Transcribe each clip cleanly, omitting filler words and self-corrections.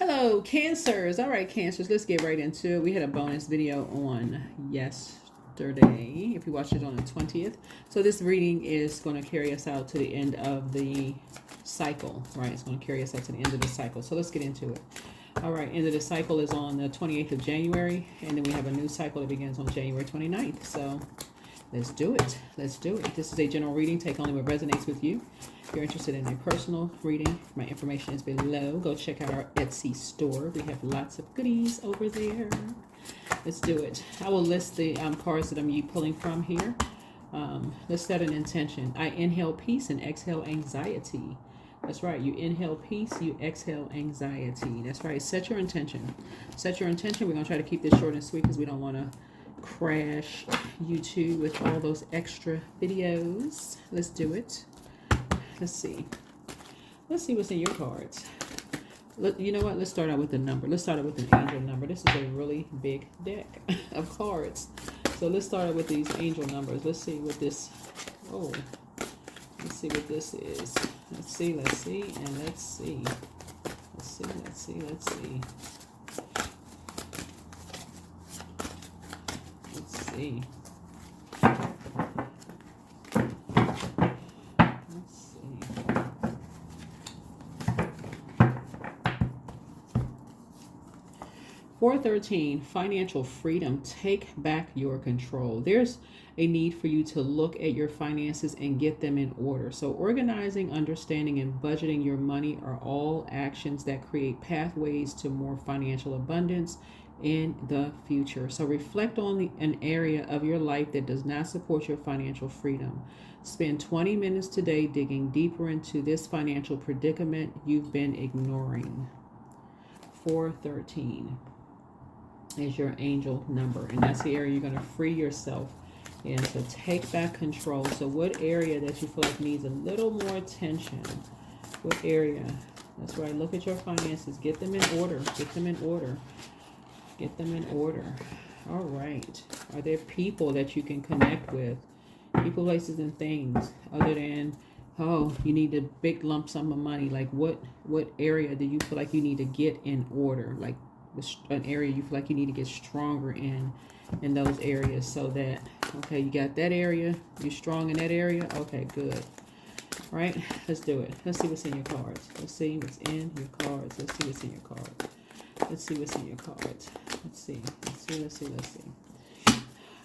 Hello, Cancers. All right, Cancers, let's get right into it. We had a bonus video on yesterday, if you watched it on the 20th. So this reading is going to carry us out to the end of the cycle, right? It's going to carry us out to the end of the cycle. So let's get into it. All right, end of the cycle is on the 28th of January, and then we have a new cycle that begins on January 29th. So let's do it. Let's do it. This is a general reading. Take only what resonates with you. If you're interested in a personal reading, my information is below. Go check out our Etsy store. We have lots of goodies over there. Let's do it. I will list the cards that I'm pulling from here. Let's set an intention. I inhale peace and exhale anxiety. That's right. You inhale peace, you exhale anxiety. That's right. Set your intention. Set your intention. We're going to try to keep this short and sweet because we don't want to crash YouTube with all those extra videos. Let's do it. Let's see. Let's see what's in your cards. You know what? Let's start out with the number. Let's start out with an angel number. This is a really big deck of cards. So let's start out with these angel numbers. Let's see what this, oh, let's see what this is. Let's see, and let's see. Let's see. Let's see. Let's see. 413, financial freedom. Take back your control. There's a need for you to look at your finances and get them in order. So organizing, understanding, and budgeting your money are all actions that create pathways to more financial abundance in the future. So reflect on an area of your life that does not support your financial freedom. Spend 20 minutes today digging deeper into this financial predicament you've been ignoring. 413 is your angel number, and that's the area you're going to free yourself in. So take back control. So what area that you feel like needs a little more attention? What area? That's right. Look at your finances. Get them in order. Get them in order. Get them in order. All right. Are there people that you can connect with? People, places, and things other than, oh, you need a big lump sum of money. Like what area do you feel like you need to get in order? Like an area you feel like you need to get stronger in those areas, so that, okay, you got that area, you're strong in that area. Okay, good. All right, let's do it. Let's see what's in your cards. Let's see what's in your cards. Let's see what's in your cards. Let's see what's in your cards. Let's see.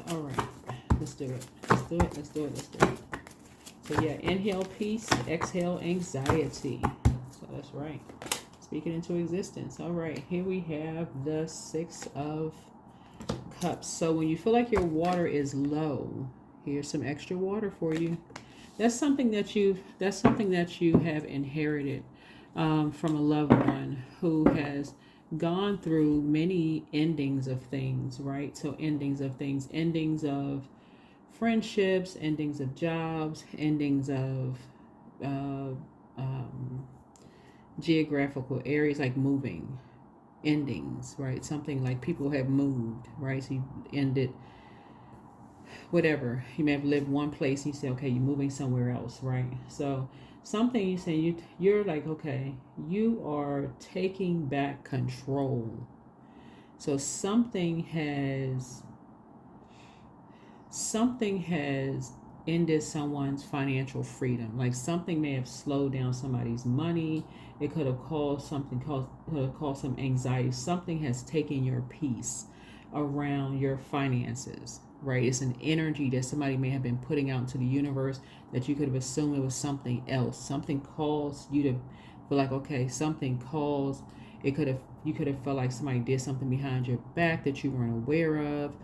All right, let's do it. Let's do it. So yeah, inhale peace, exhale anxiety. So that's right. Speak it into existence. All right, here we have the 6 of Cups. So when you feel like your water is low, here's some extra water for you. That's something that you have inherited from a loved one who has gone through many endings of things, right? So endings of things, endings of friendships, endings of jobs, endings of geographical areas, like moving, endings, right? Something like people have moved, right? So you ended whatever. You may have lived one place and you say, okay, you're moving somewhere else, right? So something you say, you're like, okay, you are taking back control. So something has ended someone's financial freedom. Like something may have slowed down somebody's money. It could have caused some anxiety. Something has taken your peace around your finances, right? It's an energy that somebody may have been putting out into the universe that you could have assumed it was something else. Something caused you to feel like, okay, you could have felt like somebody did something behind your back that you weren't aware of.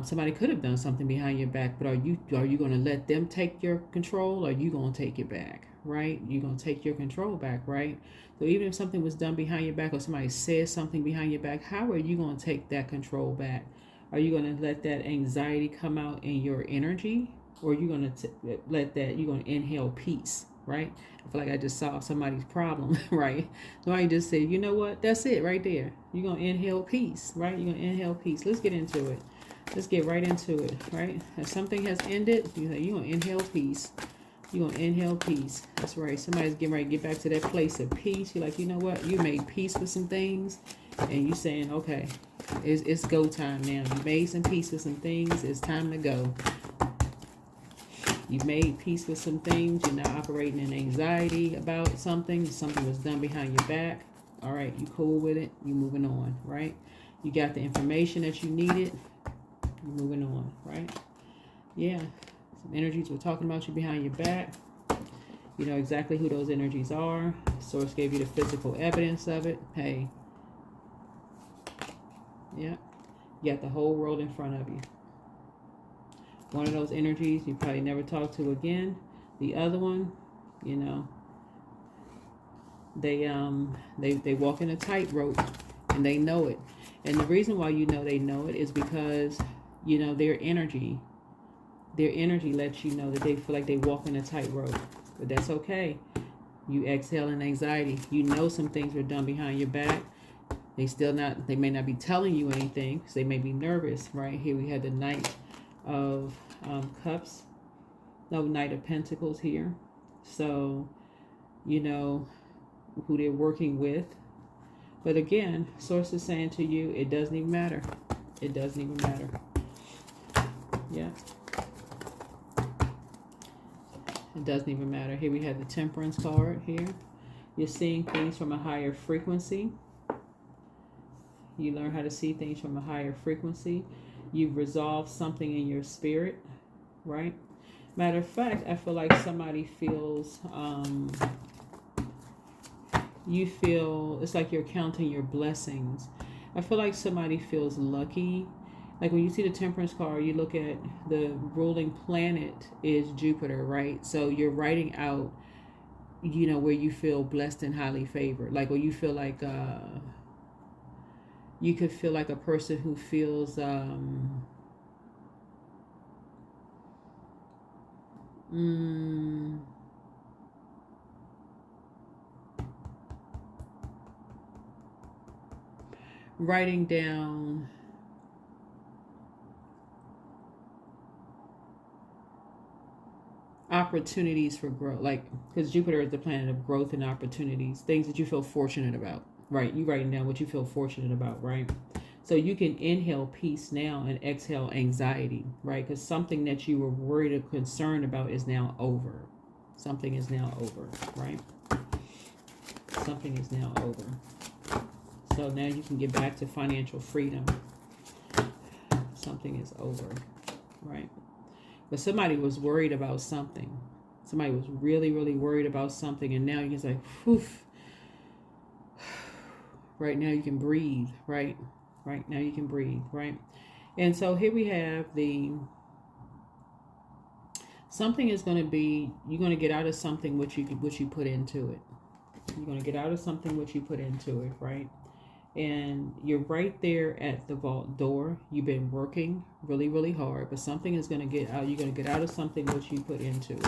Somebody could have done something behind your back, but are you going to let them take your control, or are you going to take it back, right? You're going to take your control back, right? So even if something was done behind your back or somebody says something behind your back, how are you going to take that control back? Are you going to let that anxiety come out in your energy, or are you going to you're going to inhale peace, right? I feel like I just solved somebody's problem, right? Somebody just said, you know what? That's it right there. You're going to inhale peace, right? You're going to inhale peace. Let's get into it. Let's get right into it, right? If something has ended, you're going to inhale peace. You're going to inhale peace. That's right. Somebody's getting ready to get back to that place of peace. You're like, you know what? You made peace with some things. And you're saying, okay, it's go time now. You made some peace with some things. It's time to go. You made peace with some things. You're not operating in anxiety about something. Something was done behind your back. All right, you cool with it. You moving on, right? You got the information that you needed. You're moving on, right? Yeah. Some energies were talking about you behind your back. You know exactly who those energies are. Source gave you the physical evidence of it. Hey. Yeah. You got the whole world in front of you. One of those energies you probably never talk to again. The other one, you know, they walk in a tightrope and they know it. And the reason why you know they know it is because, you know, their energy lets you know that they feel like they walk in a tightrope. But that's okay. You exhale in anxiety. You know some things were done behind your back. They may not be telling you anything because they may be nervous, right? Here we had the Knight of Cups. No, Knight of Pentacles here. So, you know who they're working with. But again, Source is saying to you, it doesn't even matter. It doesn't even matter. Yeah. It doesn't even matter. Here we have the Temperance card here. You're seeing things from a higher frequency. You learn how to see things from a higher frequency. You've resolved something in your spirit, right? Matter of fact, I feel like somebody feels, you feel, it's like you're counting your blessings. I feel like somebody feels lucky. Like when you see the Temperance card, you look at the ruling planet is Jupiter, right? So you're writing out, you know, where you feel blessed and highly favored. Like where you feel like, you could feel like a person who feels, writing down opportunities for growth, like because Jupiter is the planet of growth and opportunities, things that you feel fortunate about, right? You writing down what you feel fortunate about, right? So you can inhale peace now and exhale anxiety, right? Because something that you were worried or concerned about is now over. Something is now over, right? Something is now over. So now you can get back to financial freedom. Something is over, right? But somebody was worried about something. Somebody was really, really worried about something. And now you can say, whew. Right now you can breathe, right? Right now you can breathe, right? And so here we have something is going to be, you're going to get out of something which you put into it. You're going to get out of something which you put into it, right? And you're right there at the vault door. You've been working really, really hard, but something is going to get out. You're going to get out of something which you put into it,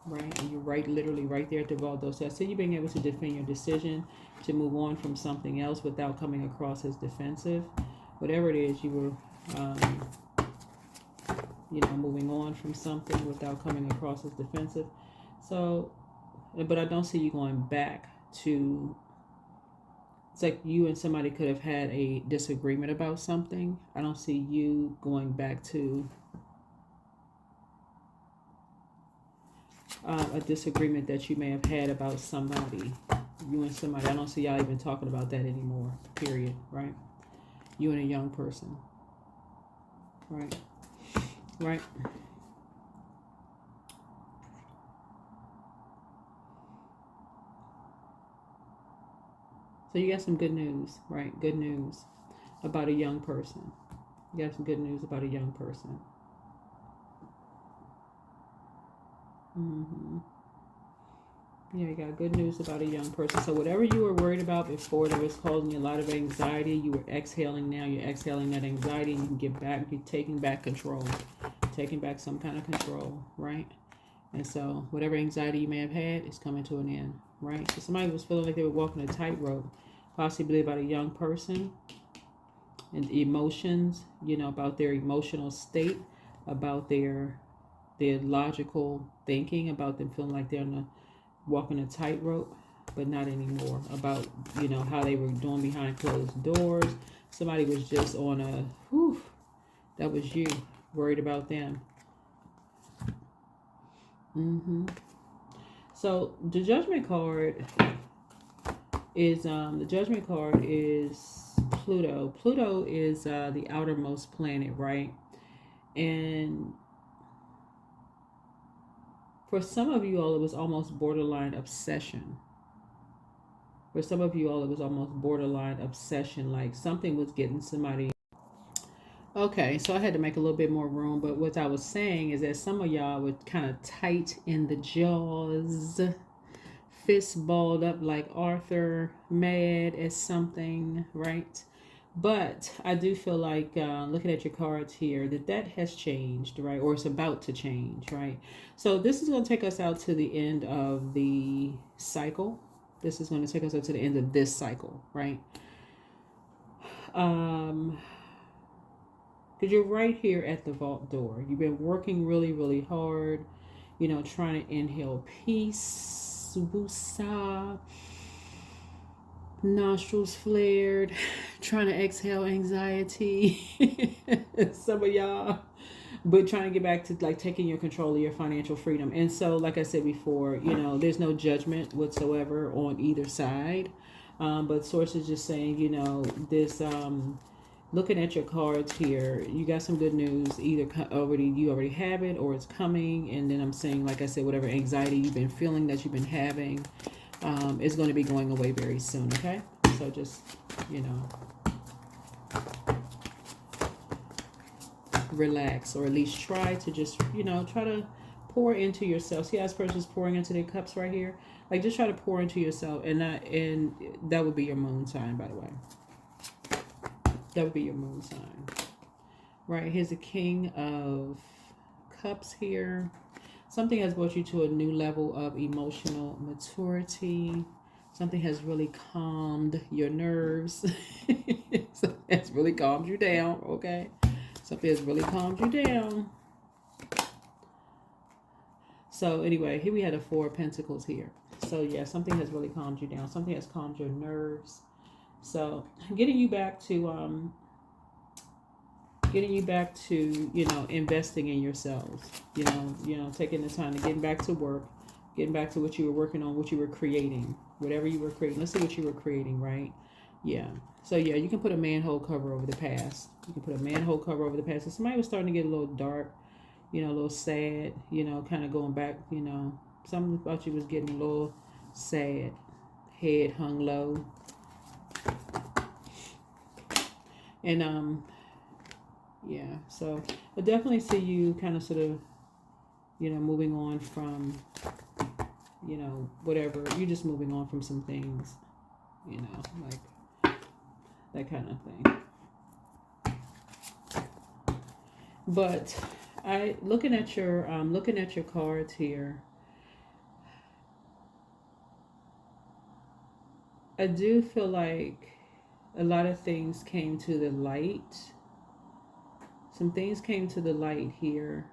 right? And you're literally right there at the vault door. So I see you being able to defend your decision to move on from something else without coming across as defensive. Whatever it is, you were, moving on from something without coming across as defensive. So, but I don't see you going back to. It's like you and somebody could have had a disagreement about something. I don't see you going back to a disagreement that you may have had about somebody. You and somebody. I don't see y'all even talking about that anymore. Period. Right? You and a young person. Right? Right? So you got some good news, right? Good news about a young person. You got some good news about a young person. Yeah, you got good news about a young person. So whatever you were worried about before that was causing you a lot of anxiety, you were exhaling now. You're exhaling that anxiety and you can get back, you're taking back control. Taking back some kind of control, right? And so whatever anxiety you may have had is coming to an end, right? So somebody was feeling like they were walking a tightrope, possibly about a young person and emotions, about their emotional state, about their logical thinking, about them feeling like they're walking a tightrope, but not anymore. About, you know, how they were doing behind closed doors. Somebody was just on a, whew, that was you, worried about them. So the Judgment card is Pluto. Pluto is the outermost planet, right? And for some of you all, it was almost borderline obsession. For some of you all, it was almost borderline obsession. Like something was getting somebody. Okay, so I had to make a little bit more room. But what I was saying is that some of y'all were kind of tight in the jaws, fists balled up like Arthur, mad at something, right? But I do feel like looking at your cards here that has changed, right? Or it's about to change, right? So this is going to take us out to the end of the cycle. This is going to take us out to the end of this cycle, right? Because you're right here at the vault door. You've been working really, really hard, you know, trying to inhale peace, wusa, nostrils flared, trying to exhale anxiety. Some of y'all, but trying to get back to like taking your control of your financial freedom. And so, like I said before, you know, there's no judgment whatsoever on either side. But source is just saying, you know, this looking at your cards here, you got some good news. Either you already have it, or it's coming. And then I'm saying, like I said, whatever anxiety you've been feeling, that you've been having, is going to be going away very soon. Okay, so just, you know, relax, or at least try to just, you know, try to pour into yourself. See how this person's pouring into their cups right here? Like, just try to pour into yourself, and that would be your moon sign, by the way. That would be your moon sign. Right, here's the King of Cups here. Something has brought you to a new level of emotional maturity. Something has really calmed your nerves. Something has really calmed you down, okay? Something has really calmed you down. So anyway, here we had a Four of Pentacles here. So yeah, something has really calmed you down. Something has calmed your nerves. So getting you back to you know, investing in yourselves. You know, taking the time to getting back to work, getting back to what you were working on, what you were creating, whatever you were creating. Let's see what you were creating, right? Yeah. So yeah, you can put a manhole cover over the past. You can put a manhole cover over the past. So somebody was starting to get a little dark, you know, a little sad, you know, kind of going back, you know, something about you was getting a little sad, head hung low. And yeah, so I definitely see you kind of sort of, you know, moving on from, you know, whatever. You're just moving on from some things, you know, like that kind of thing. But looking at your cards here, I do feel like a lot of things came to the light. Some things came to the light here.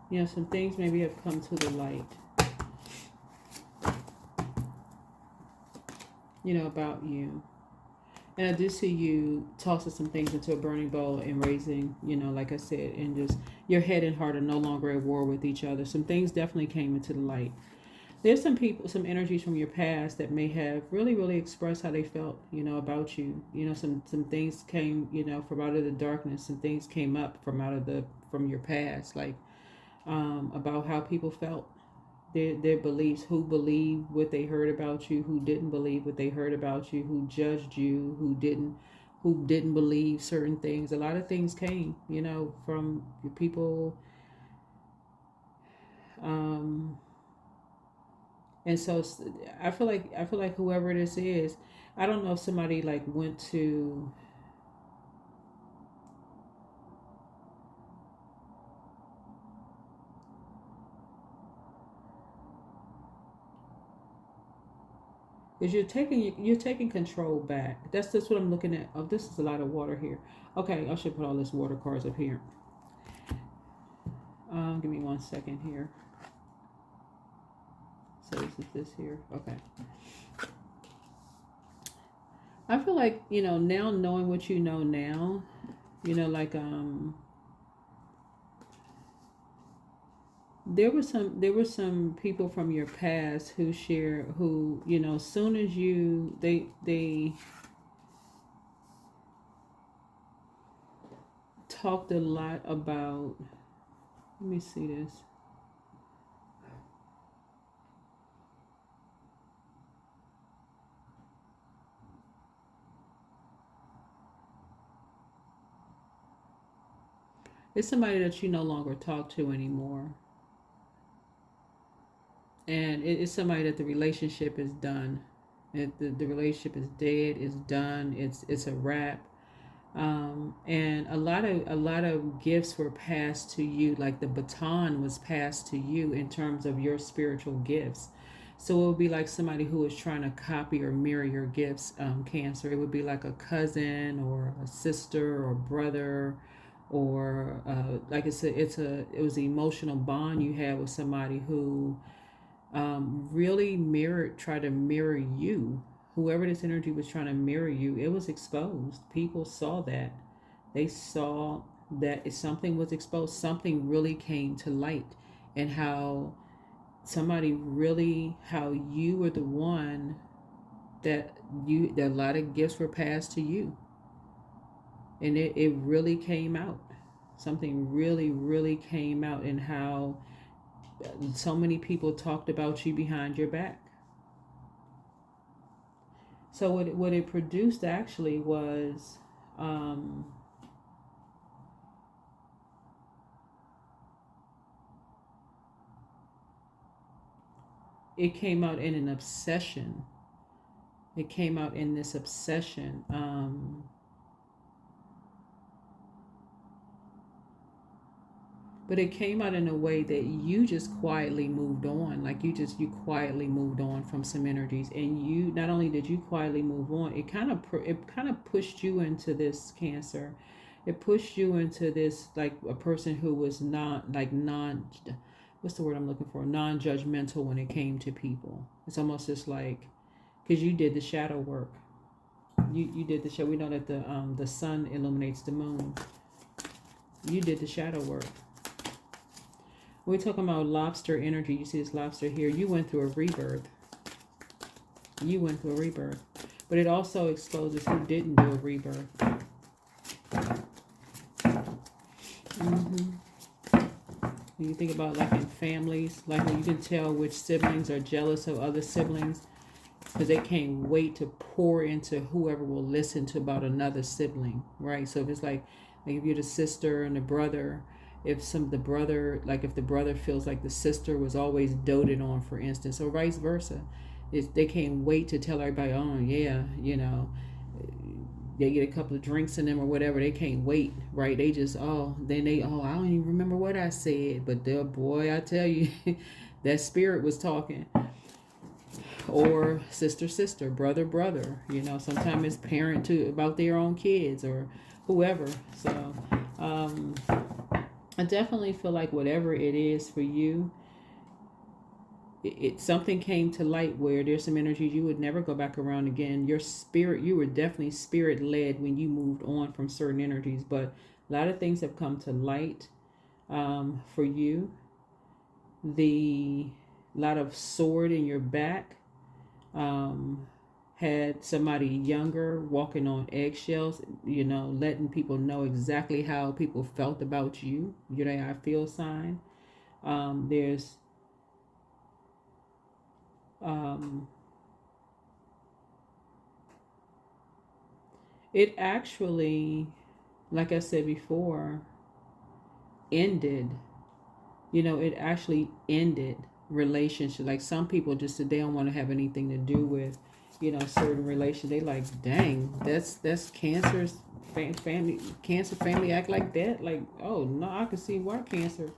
You know, some things maybe have come to the light, you know, about you. And I do see you tossing some things into a burning bowl and raising, you know, like I said, and just your head and heart are no longer at war with each other. Some things definitely came into the light. There's some people, some energies from your past that may have really, really expressed how they felt, you know, about you. You know, some things came, you know, from out of the darkness. Some things came up from your past, like about how people felt, their beliefs, who believed what they heard about you, who didn't believe what they heard about you, who judged you, who didn't believe certain things. A lot of things came, you know, from people. And so I feel like whoever this is, I don't know if somebody like went to, Because you're taking control back. That's just what I'm looking at. Oh, this is a lot of water here. Okay, I should put all this water cards up here. Give me 1 second here. So this here. Okay. I feel like, now knowing what you know now, like there were some people from your past who as soon as they talked a lot about, let me see this. It's somebody that you no longer talk to anymore. And it's somebody that the relationship is done. The relationship is dead, it's done, it's a wrap. And a lot of gifts were passed to you, like the baton was passed to you in terms of your spiritual gifts. So it would be like somebody who is trying to copy or mirror your gifts, Cancer. It would be like a cousin or a sister or brother, or like I said, it was the emotional bond you had with somebody who really tried to mirror you. Whoever this energy was trying to mirror you, it was exposed. People saw that. They saw that if something was exposed, something really came to light, and how how you were the one that a lot of gifts were passed to you. And it really came out. Something really, really came out, and how so many people talked about you behind your back. So what it produced actually was it came out in an obsession. It came out in this obsession. But it came out in a way that you just quietly moved on. Like you quietly moved on from some energies, and you not only did you quietly move on, it kind of pushed you into this, Cancer. It pushed you into this, like a person who was not like non, what's the word I'm looking for? Non-judgmental when it came to people. It's almost just like, because you did the shadow work. You did the shadow. We know that the sun illuminates the moon. You did the shadow work. We're talking about lobster energy. You see this lobster here. You went through a rebirth. You went through a rebirth. But it also exposes who didn't do a rebirth. When you think about like in families, like when you can tell which siblings are jealous of other siblings because they can't wait to pour into whoever will listen to about another sibling, right? So if it's like if you're the sister and the brother, if the brother feels like the sister was always doted on, for instance, or vice versa, they can't wait to tell everybody, oh yeah, they get a couple of drinks in them or whatever, they can't wait, right? They just I don't even remember what I said, but boy, I tell you, that spirit was talking. Or sister, brother, sometimes it's parent to about their own kids or whoever. So I definitely feel like whatever it is for you, something came to light where there's some energies you would never go back around again. Your spirit, you were definitely spirit led when you moved on from certain energies, but a lot of things have come to light for you. The lot of sword in your back had somebody younger walking on eggshells, letting people know exactly how people felt about you. I feel sign. There's it actually, like I said before, ended. It actually ended relationship. Like some people just they don't want to have anything to do with certain relations. They like, dang, that's Cancer's family. Cancer family act like that. Like, oh no, I can see why Cancer.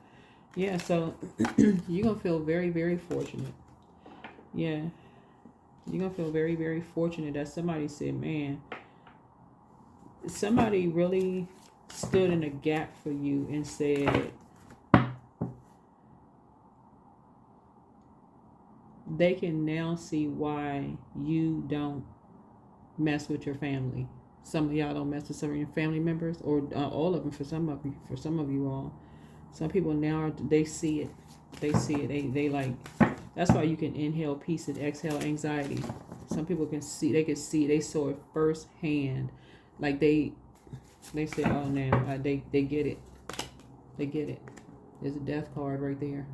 Yeah, so you're gonna feel very, very fortunate. Yeah, You're going to feel very, very fortunate that somebody said, man, somebody really stood in a gap for you and said they can now see why you don't mess with your family. Some of y'all don't mess with some of your family members, or all of them for some of you. For some of you all, some people now they see it. They see it. They like. That's why you can inhale peace and exhale anxiety. Some people can see. They can see. They saw it firsthand. Like they say, oh, now they get it. They get it. There's a death card right there.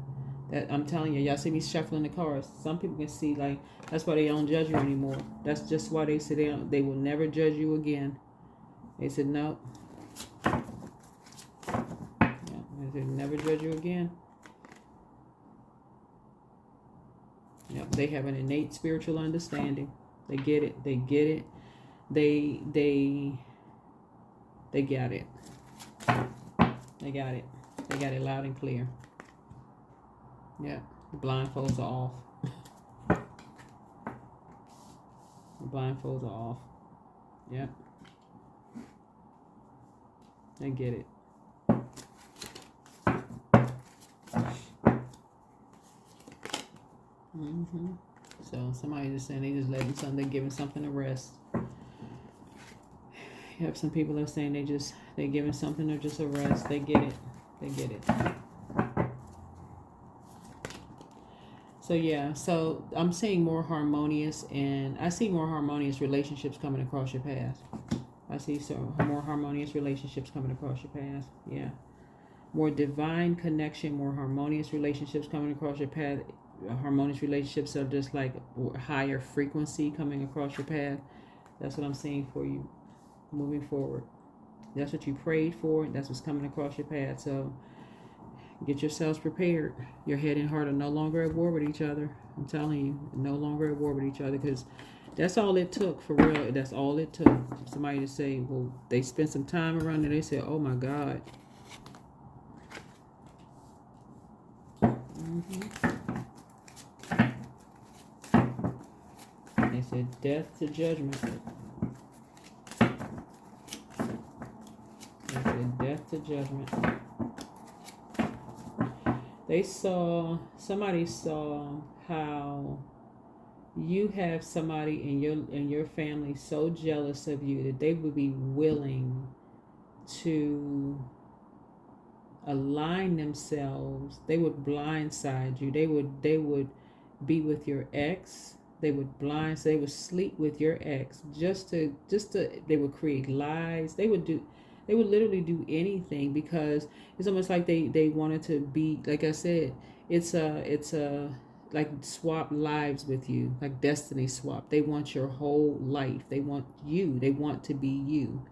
That I'm telling you, y'all see me shuffling the cards. Some people can see, like, that's why they don't judge you anymore. That's just why they say they will never judge you again. They said no. Yeah, they said never judge you again. Yep, they have an innate spiritual understanding. They get it. They get it. They got it. They got it. They got it loud and clear. Yeah, the blindfolds are off. The blindfolds are off. Yeah. I get it. So somebody just saying they just letting something, they're giving something a rest. You have some people that are saying they're giving something or just a rest. They get it. They get it. So yeah, so I'm seeing more harmonious, and I see more harmonious relationships coming across your path. I see more harmonious relationships coming across your path. Yeah. More divine connection, more harmonious relationships coming across your path. Harmonious relationships are just like higher frequency coming across your path. That's what I'm seeing for you moving forward. That's what you prayed for. That's what's coming across your path. So get yourselves prepared. Your head and heart are no longer at war with each other. I'm telling you, no longer at war with each other, because that's all it took, for real. That's all it took. Somebody to say, well, they spent some time around and they said, oh my God. They said death to judgment. They said death to judgment. Somebody saw how you have somebody in your family so jealous of you that they would be willing to align themselves. They would blindside you. They would be with your ex. They would sleep with your ex just to they would create lies. They would literally do anything, because it's almost like they wanted to be, like I said, it's a like swap lives with you, like destiny swap. They want your whole life. They want you. They want to be you.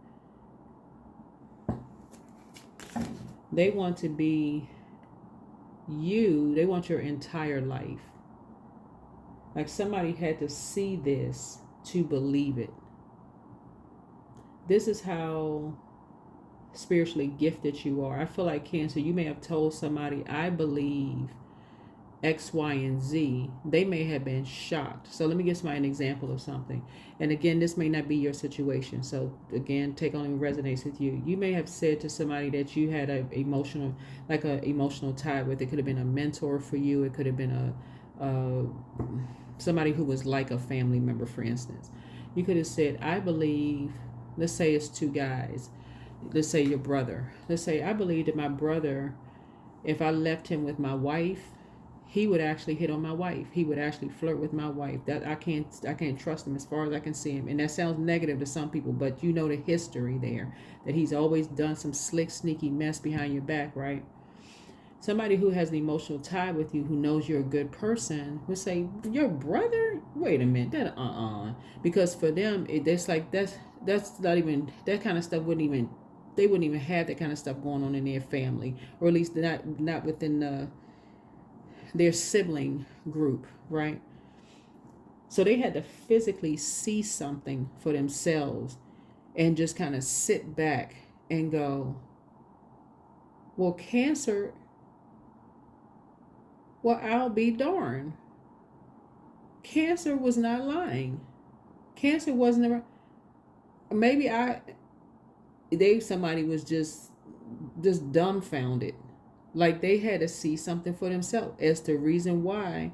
They want to be you. They want your entire life. Like somebody had to see this to believe it. This is how spiritually gifted you are. I feel like, Cancer, you may have told somebody, I believe X, Y, and Z. They may have been shocked. So let me give somebody an example of something. And again, this may not be your situation. So again, take only what resonates with you. You may have said to somebody that you had an emotional tie with. It could have been a mentor for you. It could have been somebody who was like a family member, for instance. You could have said, I believe, let's say it's two guys. Let's say your brother. Let's say, I believe that my brother, if I left him with my wife, he would actually hit on my wife. He would actually flirt with my wife. That I can't trust him as far as I can see him. And that sounds negative to some people, but you know the history there, that he's always done some slick, sneaky mess behind your back, right? Somebody who has an emotional tie with you, who knows you're a good person, would say, your brother? Wait a minute, that because for them, that's not even, that kind of stuff they wouldn't even have that kind of stuff going on in their family, or at least not within their sibling group, right? So they had to physically see something for themselves and just kind of sit back and go, well, Cancer, well, I'll be darned. Cancer was not lying. Cancer wasn't a, maybe somebody was just dumbfounded. Like they had to see something for themselves as the reason why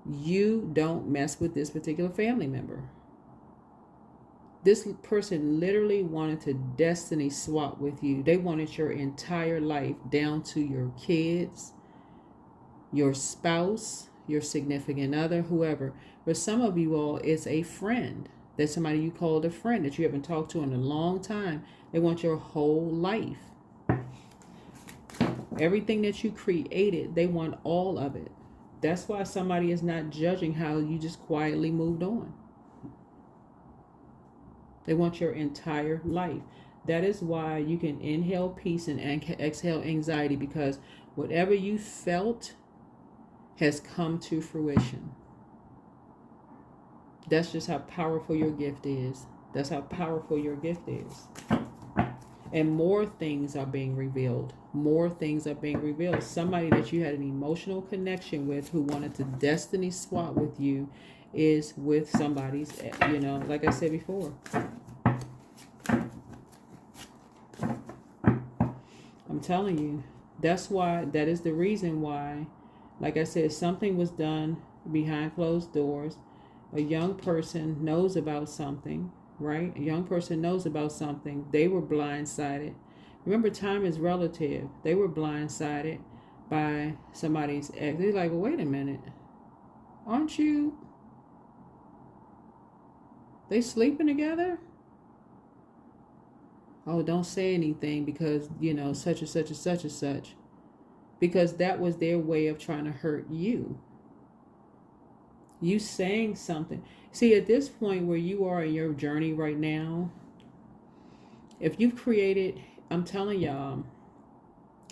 you don't mess with this particular family member. This person literally wanted to destiny swap with you. They wanted your entire life down to your kids, your spouse, your significant other, whoever. For some of you all, it's a friend. That's somebody you called a friend that you haven't talked to in a long time. They want your whole life. Everything that you created, they want all of it. That's why somebody is not judging how you just quietly moved on. They want your entire life. That is why you can inhale peace and exhale anxiety, because whatever you felt has come to fruition. That's just how powerful your gift is. That's how powerful your gift is. And more things are being revealed. More things are being revealed. Somebody that you had an emotional connection with who wanted to destiny swap with you is with somebody's, like I said before. I'm telling you, that is the reason why, like I said, something was done behind closed doors. A young person knows about something, right? A young person knows about something. They were blindsided. Remember, time is relative. They were blindsided by somebody's ex. They're like, well, wait a minute. Aren't you? They sleeping together? Oh, don't say anything because, such and such and such and such. Because that was their way of trying to hurt you. You saying something. See, at this point where you are in your journey right now, if you've created, I'm telling y'all,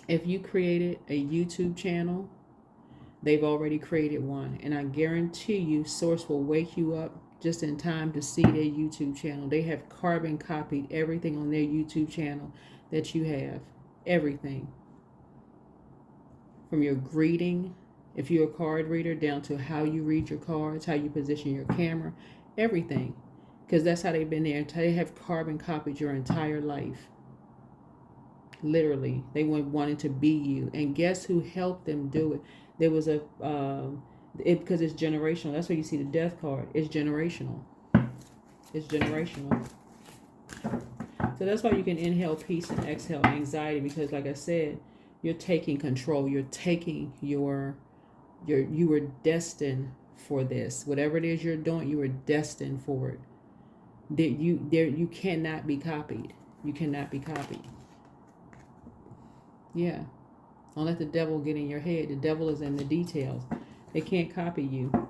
if you created a YouTube channel, they've already created one. And I guarantee you, Source will wake you up just in time to see their YouTube channel. They have carbon copied everything on their YouTube channel that you have. Everything. From your greeting, if you're a card reader, down to how you read your cards, how you position your camera, everything. Because that's how they've been there. They have carbon copied your entire life. Literally. They wanted to be you. And guess who helped them do it? There was because it's generational. That's why you see the death card. It's generational. It's generational. So that's why you can inhale peace and exhale anxiety, because like I said, you're taking control. You're taking you were destined for this. Whatever it is you're doing, you were destined for it. You cannot be copied. You cannot be copied. Yeah. Don't let the devil get in your head. The devil is in the details. They can't copy you.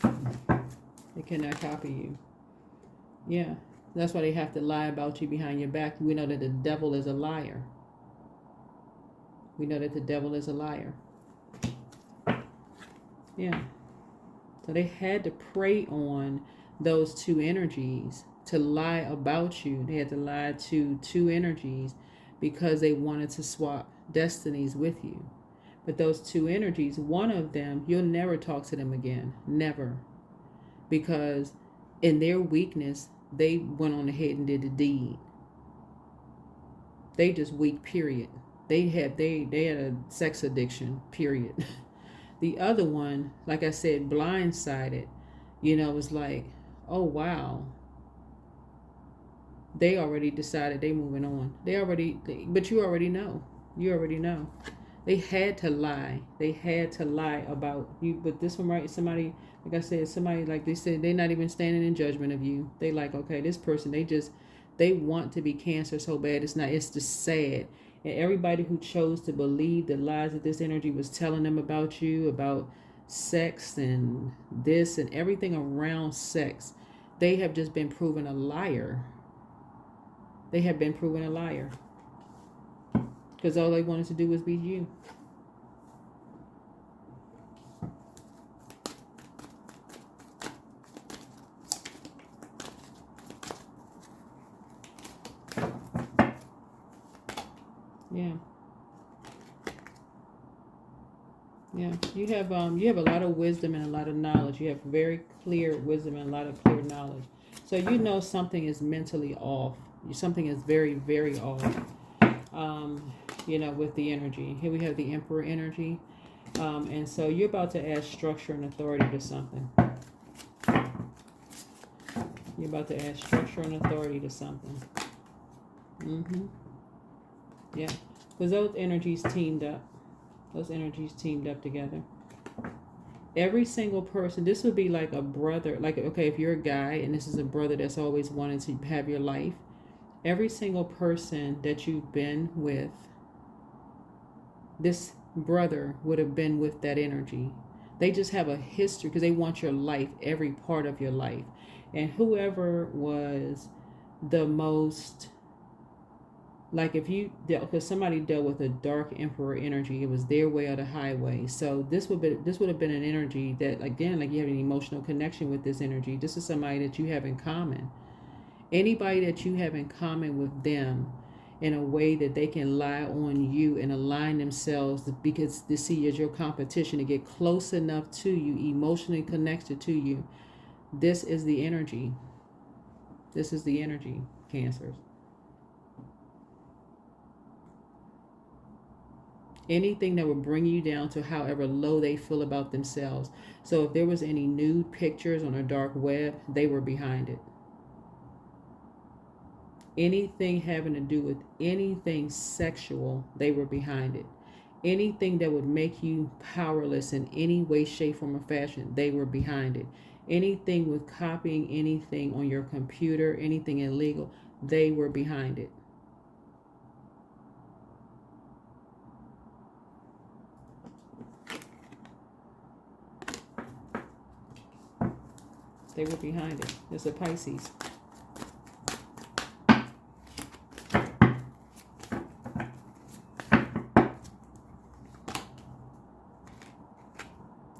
They cannot copy you. Yeah. That's why they have to lie about you behind your back. We know that the devil is a liar. We know that the devil is a liar. Yeah. So they had to prey on those two energies to lie about you. They had to lie to two energies because they wanted to swap destinies with you. But those two energies, one of them, you'll never talk to them again. Never. Because in their weakness, they went on ahead and did the deed. They just weak, period. They had a sex addiction, period. The other one, like I said, blindsided, was like, oh, wow. They already decided they moving on. But you already know. You already know. They had to lie. They had to lie about you. But this one, right, somebody, like I said, somebody, like they said, they're not even standing in judgment of you. They like, okay, this person, they want to be Cancer so bad. It's just sad. And everybody who chose to believe the lies that this energy was telling them about you, about sex and this and everything around sex, they have just been proven a liar. They have been proven a liar. Because all they wanted to do was be you. Yeah. Yeah, you have a lot of wisdom and a lot of knowledge. You have very clear wisdom and a lot of clear knowledge. So you know something is mentally off. Something is very, very off. You know, with the energy. Here we have the Emperor energy. And so you're about to add structure and authority to something. You're about to add structure and authority to something. Yeah. Because those energies teamed up. Those energies teamed up together. Every single person, this would be like a brother. Like, okay, if you're a guy and this is a brother that's always wanted to have your life, every single person that you've been with, this brother would have been with that energy. They just have a history because they want your life, every part of your life. And whoever was the most, like if you dealt, because somebody dealt with a dark emperor energy, it was their way or the highway. So this would have been an energy that, again, like you have an emotional connection with this energy. This is somebody that you have in common. Anybody that you have in common with them in a way that they can lie on you and align themselves because they see as your competition to get close enough to you, emotionally connected to you. This is the energy. This is the energy, Cancers. Anything that would bring you down to however low they feel about themselves. So if there was any nude pictures on a dark web, they were behind it. Anything having to do with anything sexual, they were behind it. Anything that would make you powerless in any way, shape, form, or fashion, they were behind it. Anything with copying anything on your computer, anything illegal, they were behind it. They were behind it. It's a Pisces.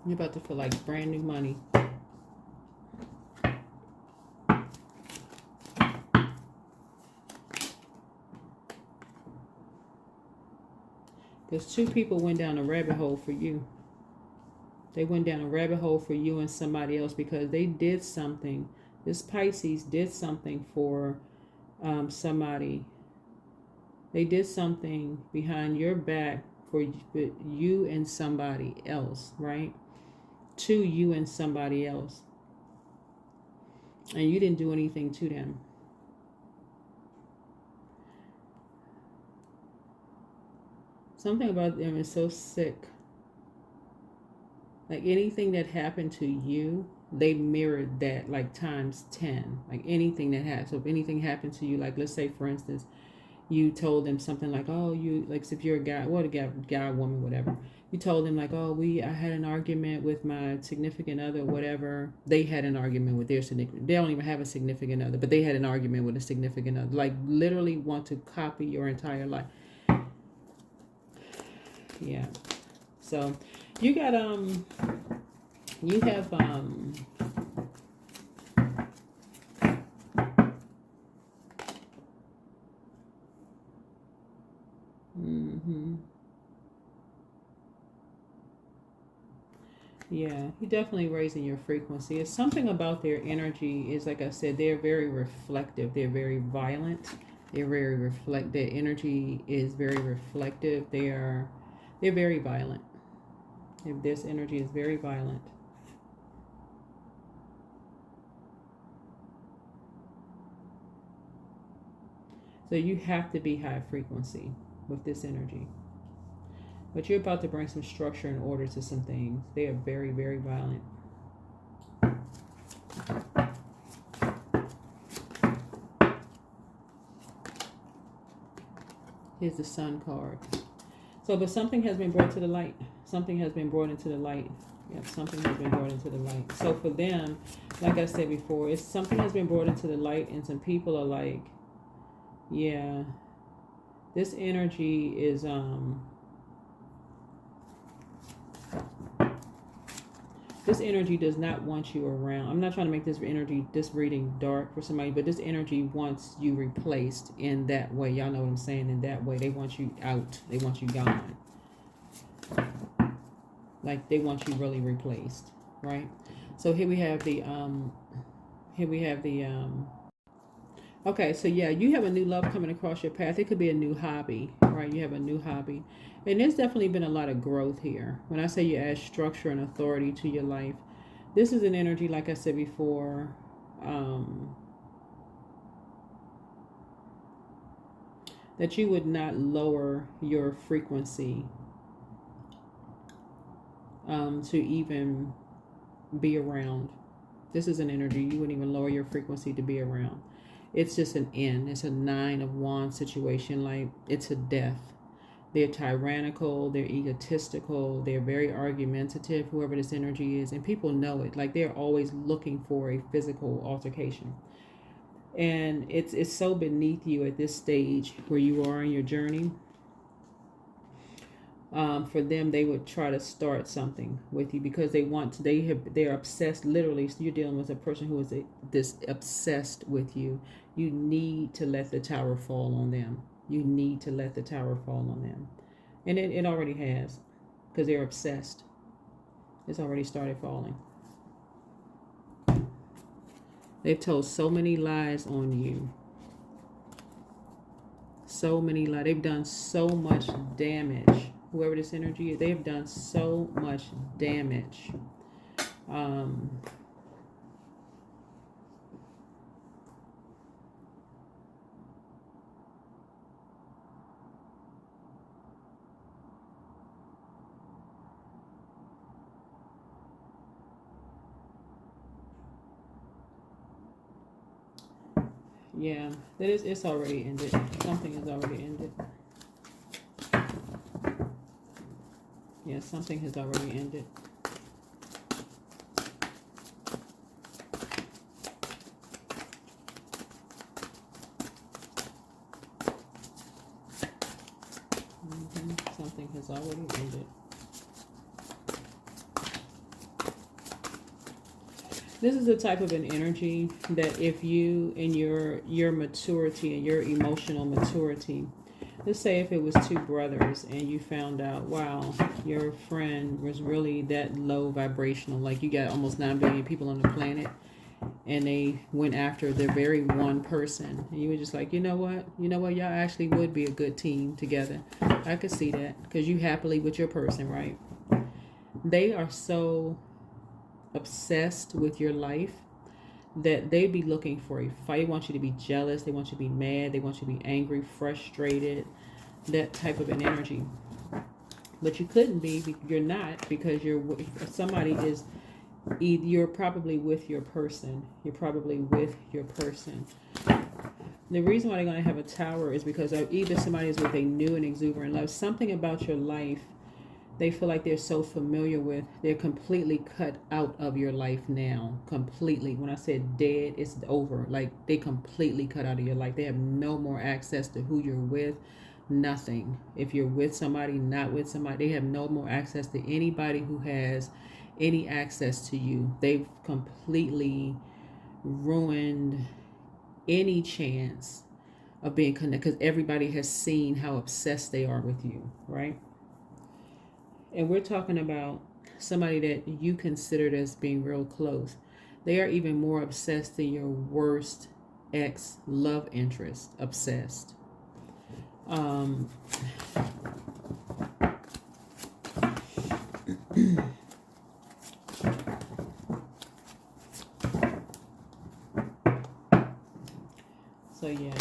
You're about to feel like brand new money. Because two people went down a rabbit hole for you. They went down a rabbit hole for you and somebody else because they did something. This Pisces did something for somebody. They did something behind your back for you and somebody else, right? To you and somebody else. And you didn't do anything to them. Something about them is so sick. Like anything that happened to you, they mirrored that like times 10. Like anything that happened. So if anything happened to you, like let's say for instance, you told them something like, oh, you, like if you're a guy, what a guy, woman, whatever. You told them like, oh, I had an argument with my significant other, whatever. They had an argument with their significant, they don't even have a significant other, but they had an argument with a significant other. Like literally want to copy your entire life. Yeah. So you got, you have, yeah, you're definitely raising your frequency. It's something about their energy is, like I said, they're very reflective. They're very violent. They're very their energy is very reflective. They're very violent. This energy is very violent. So you have to be high frequency with this energy. But you're about to bring some structure and order to some things. They are very, very violent. Here's the Sun card. So, but something has been brought to the light. Something has been brought into the light. Yep, something has been brought into the light. So for them, like I said before, it's something has been brought into the light, and some people are like, yeah, this energy is this energy does not want you around. I'm not trying to make this reading dark for somebody, but this energy wants you replaced in that way. Y'all know what I'm saying? In that way, they want you out. They want you gone. Like they want you really replaced, right? So here we have the okay, so yeah, you have a new love coming across your path. It could be a new hobby, right? You have a new hobby. And there's definitely been a lot of growth here. When I say you add structure and authority to your life, this is an energy, like I said before, that you would not lower your frequency to even be around. This is an energy you wouldn't even lower your frequency to be around. It's just an end. It's a 9 of Wands situation. Like it's a death. They're tyrannical. They're egotistical. They're very argumentative, whoever this energy is. And people know it. Like they're always looking for a physical altercation. And it's so beneath you at this stage where you are in your journey. For them, they would try to start something with you because they're obsessed. Literally, so you're dealing with a person who is this obsessed with you. You need to let the tower fall on them. You need to let the tower fall on them. And it already has, because they're obsessed. It's already started falling. They've told so many lies on you. So many lies. They've done so much damage. Whoever this energy is, they've done so much damage. Yeah, it's already ended. Something has already ended. Yeah, something has already ended. Something has already ended. This is the type of an energy that if you, in your maturity and your emotional maturity, let's say if it was 2 brothers and you found out, wow, your friend was really that low vibrational, like you got almost 9 billion people on the planet, and they went after the very one person, and you were just like, you know what, y'all actually would be a good team together. I could see that because you happily with your person, right? They are so obsessed with your life that they be looking for a fight. They want you to be jealous. They want you to be mad. They want you to be angry, frustrated, that type of an energy. But you couldn't be. You're not, because somebody is. You're probably with your person. You're probably with your person. The reason why they're going to have a tower is because either somebody is with a new and exuberant love. Something about your life they feel like they're so familiar with, they're completely cut out of your life now. Completely. When I said dead, it's over. Like they completely cut out of your life. They have no more access to who you're with. Nothing. If you're with somebody, not with somebody, they have no more access to anybody who has any access to you. They've completely ruined any chance of being connected because everybody has seen how obsessed they are with you, right? And we're talking about somebody that you considered as being real close. They are even more obsessed than your worst ex love interest. Obsessed. So yeah,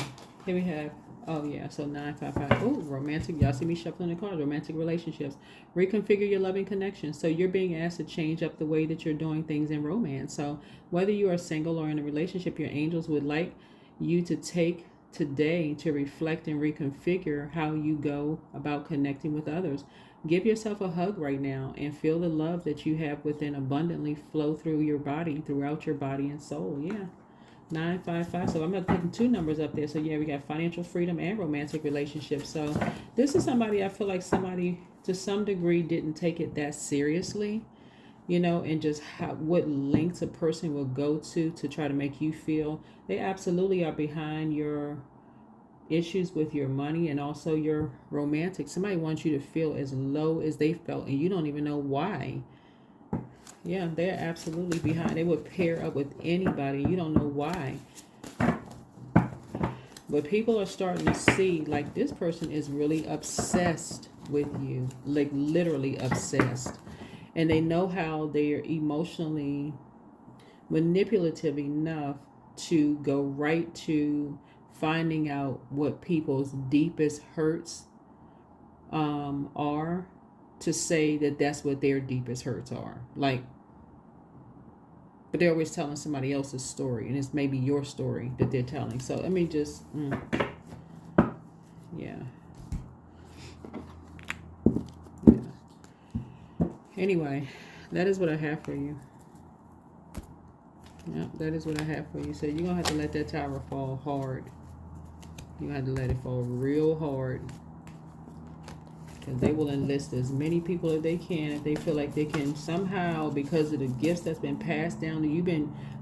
here we have, oh yeah, so 955. Oh, romantic. Y'all see me shuffling the cards. Romantic relationships. Reconfigure your loving connection. So you're being asked to change up the way that you're doing things in romance. So whether you are single or in a relationship, your angels would like you to take today to reflect and reconfigure how you go about connecting with others. Give yourself a hug right now and feel the love that you have within abundantly flow through your body, throughout your body and soul. Yeah. 955. So I'm not putting 2 numbers up there. So yeah, we got financial freedom and romantic relationships. So this is somebody, I feel like somebody to some degree didn't take it that seriously, and just what lengths a person will go to try to make you feel. They absolutely are behind your issues with your money and also your romantic. Somebody wants you to feel as low as they felt and you don't even know why. Yeah, they're absolutely behind. They would pair up with anybody. You don't know why. But people are starting to see, like, this person is really obsessed with you. Like, literally obsessed. And they know how they're emotionally manipulative enough to go right to finding out what people's deepest hurts are, to say that that's what their deepest hurts are. Like, but they're always telling somebody else's story, and it's maybe your story that they're telling. So I mean, just yeah. Anyway, that is what I have for you. Yeah, that is what I have for you. So you're gonna have to let that tower fall hard. You're gonna have to let it fall real hard. Because they will enlist as many people as they can if they feel like they can somehow, because of the gifts that's been passed down to you.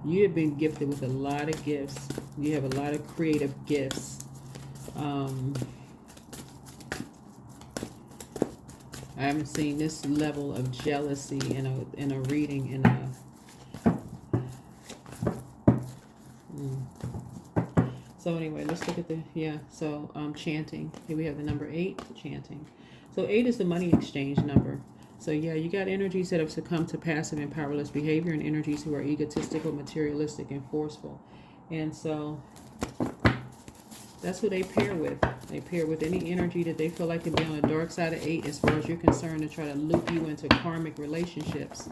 You have been gifted with a lot of gifts. You have a lot of creative gifts. I haven't seen this level of jealousy in a reading in a So anyway, let's look at the chanting. Here we have the number 8, chanting. So 8 is the money exchange number. So yeah, you got energies that have succumbed to passive and powerless behavior, and energies who are egotistical, materialistic, and forceful. And so that's who they pair with. They pair with any energy that they feel like can be on the dark side of 8 as far as you're concerned, to try to loop you into karmic relationships.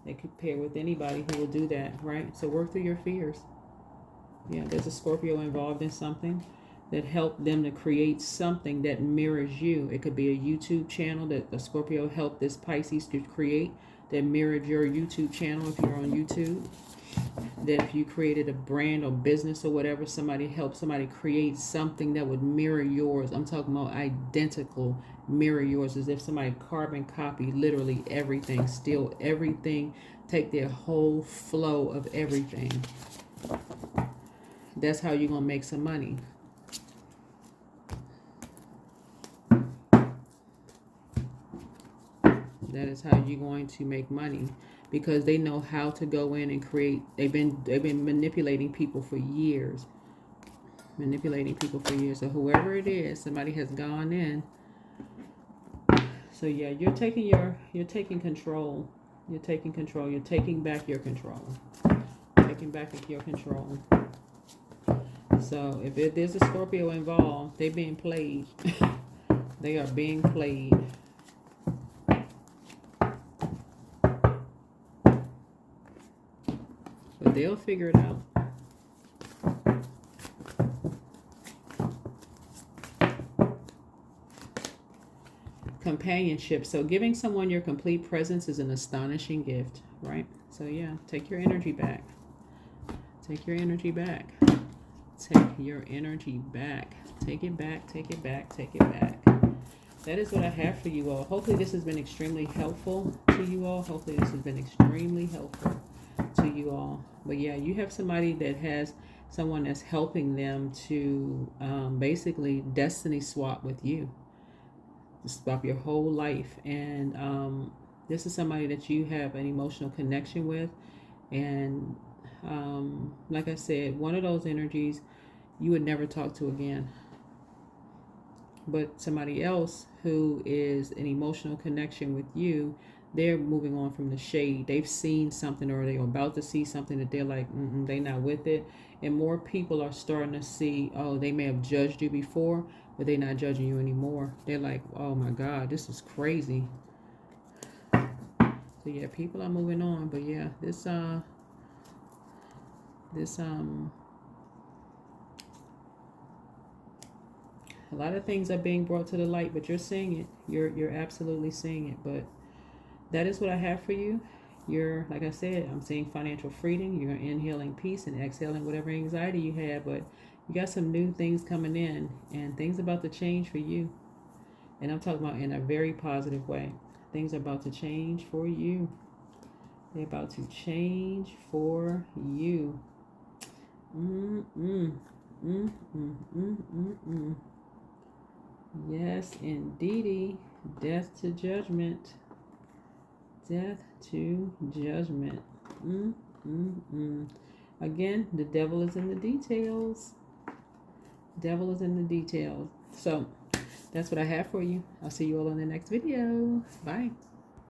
They could pair with anybody who will do that, right? So work through your fears. Yeah, there's a Scorpio involved in something that helped them to create something that mirrors you. It could be a YouTube channel that the Scorpio helped this Pisces to create that mirrored your YouTube channel if you're on YouTube. That if you created a brand or business or whatever, somebody helped somebody create something that would mirror yours. I'm talking about identical, mirror yours, as if somebody carbon copied literally everything, steal everything, take their whole flow of everything. That's how you're going to make some money. That is how you're going to make money, because they know how to go in and create. They've been manipulating people for years. So whoever it is, somebody has gone in. So yeah, you're taking control. You're taking control. You're taking back your control. Taking back your control. So if there's a Scorpio involved, they're being played. They are being played. But they'll figure it out. Companionship. So giving someone your complete presence is an astonishing gift, right? So yeah, take your energy back. Take your energy back. Take your energy back. Take it back, take it back, take it back. That is what I have for you all. Hopefully this has been extremely helpful to you all. Hopefully this has been extremely helpful to you all. But yeah, you have somebody that has someone that's helping them to basically destiny swap with you. Swap your whole life. And this is somebody that you have an emotional connection with. And like I said, one of those energies you would never talk to again. But somebody else who is an emotional connection with you, they're moving on from the shade. They've seen something, or they're about to see something that they're like, they're not with it. And more people are starting to see, oh, they may have judged you before, but they're not judging you anymore. They're like, oh my God, this is crazy. So yeah, people are moving on. But yeah, a lot of things are being brought to the light, but you're seeing it. You're absolutely seeing it. But that is what I have for you. You're, like I said, I'm seeing financial freedom. You're inhaling peace and exhaling whatever anxiety you had. But you got some new things coming in, and things about to change for you. And I'm talking about in a very positive way. Things are about to change for you. They're about to change for you. mm, mm, mm, mm, mm. Yes, indeedy. Death to judgment. Death to judgment. Mm, mm, mm. Again, the devil is in the details. Devil is in the details. So that's what I have for you. I'll see you all in the next video. Bye.